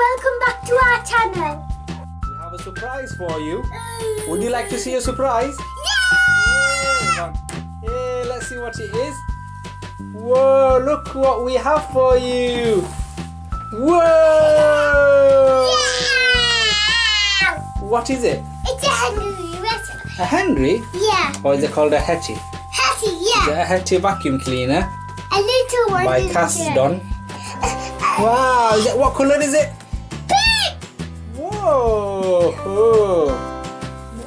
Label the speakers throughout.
Speaker 1: welcome back to our channel.
Speaker 2: We have a surprise for you. Would you like to see a surprise?
Speaker 1: Yeah!
Speaker 2: Hey, let's see what it is. Whoa, look what we have for you. Whoa!
Speaker 1: Yeah!
Speaker 2: What is it?
Speaker 1: It's a Henry.
Speaker 2: A Henry?
Speaker 1: Yeah.
Speaker 2: Or is it called a Hetty?
Speaker 1: Hetty,
Speaker 2: Is
Speaker 1: yeah.
Speaker 2: it a Hetty Vacuum Cleaner
Speaker 1: A little one.
Speaker 2: by Casdon? Wow, what colour is it?
Speaker 1: Pink!
Speaker 2: Whoa! Oh.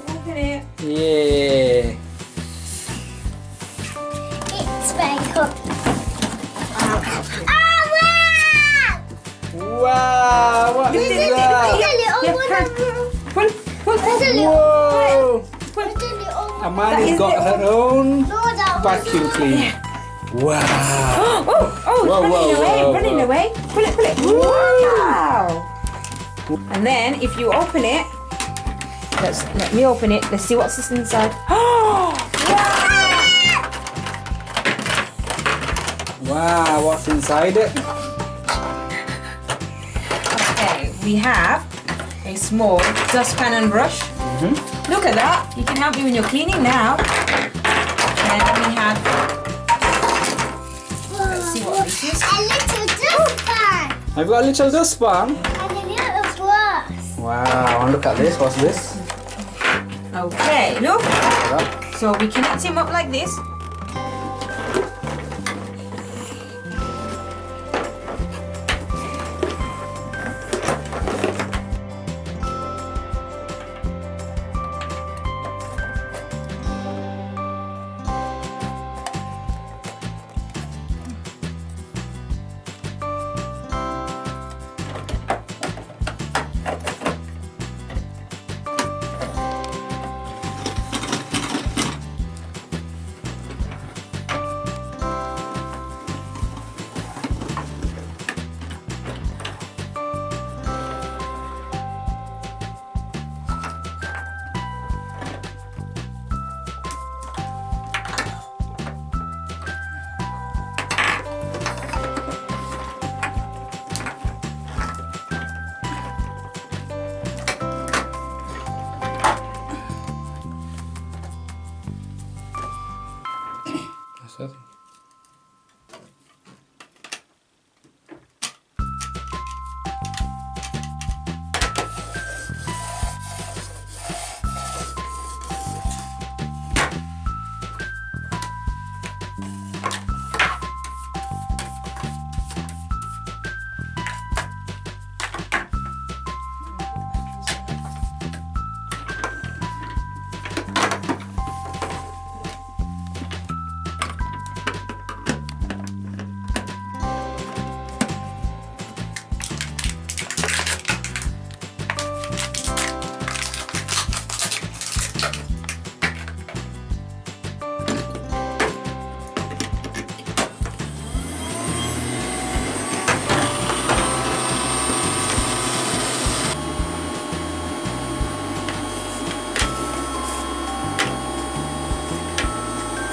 Speaker 3: Open it.
Speaker 2: Yeah.
Speaker 1: It's makeup. Oh, wow!
Speaker 2: Wow, what is
Speaker 1: There's
Speaker 2: that?
Speaker 1: a little
Speaker 3: Yeah,
Speaker 1: one.
Speaker 3: Pull.
Speaker 1: There's a little
Speaker 2: Whoa!
Speaker 1: There's a little one.
Speaker 2: Amani's
Speaker 3: is
Speaker 2: got
Speaker 3: it.
Speaker 2: her own
Speaker 1: No, that
Speaker 2: vacuum
Speaker 1: wasn't.
Speaker 2: cleaner. Wow!
Speaker 3: Oh,
Speaker 2: Whoa,
Speaker 3: running
Speaker 2: whoa,
Speaker 3: away,
Speaker 2: whoa,
Speaker 3: running
Speaker 2: whoa.
Speaker 3: away. Pull it. Wow. And then if you open it, let me open it. Let's see what's inside. Oh,
Speaker 2: Wow, what's inside it?
Speaker 3: okay, we have a small dustpan and brush. Look at that. You can help you when you're cleaning now. And we have, let's see what this is.
Speaker 1: A little dustpan.
Speaker 2: I've got a little dustpan.
Speaker 1: And a little brush.
Speaker 2: Wow, and look at this. What's this?
Speaker 3: Okay, look.
Speaker 2: That.
Speaker 3: So we connect him up like this.
Speaker 2: That's it.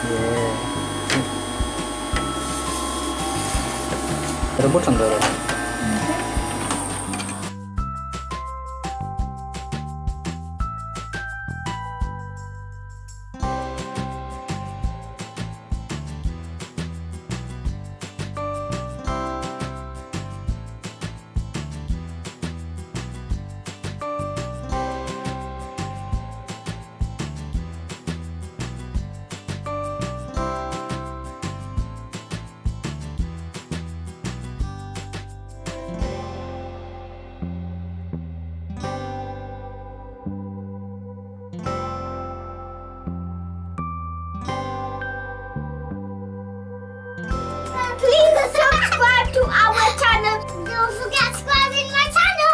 Speaker 2: Yeah. Ada button there.
Speaker 1: Please subscribe to our channel. Don't forget to subscribe in my channel.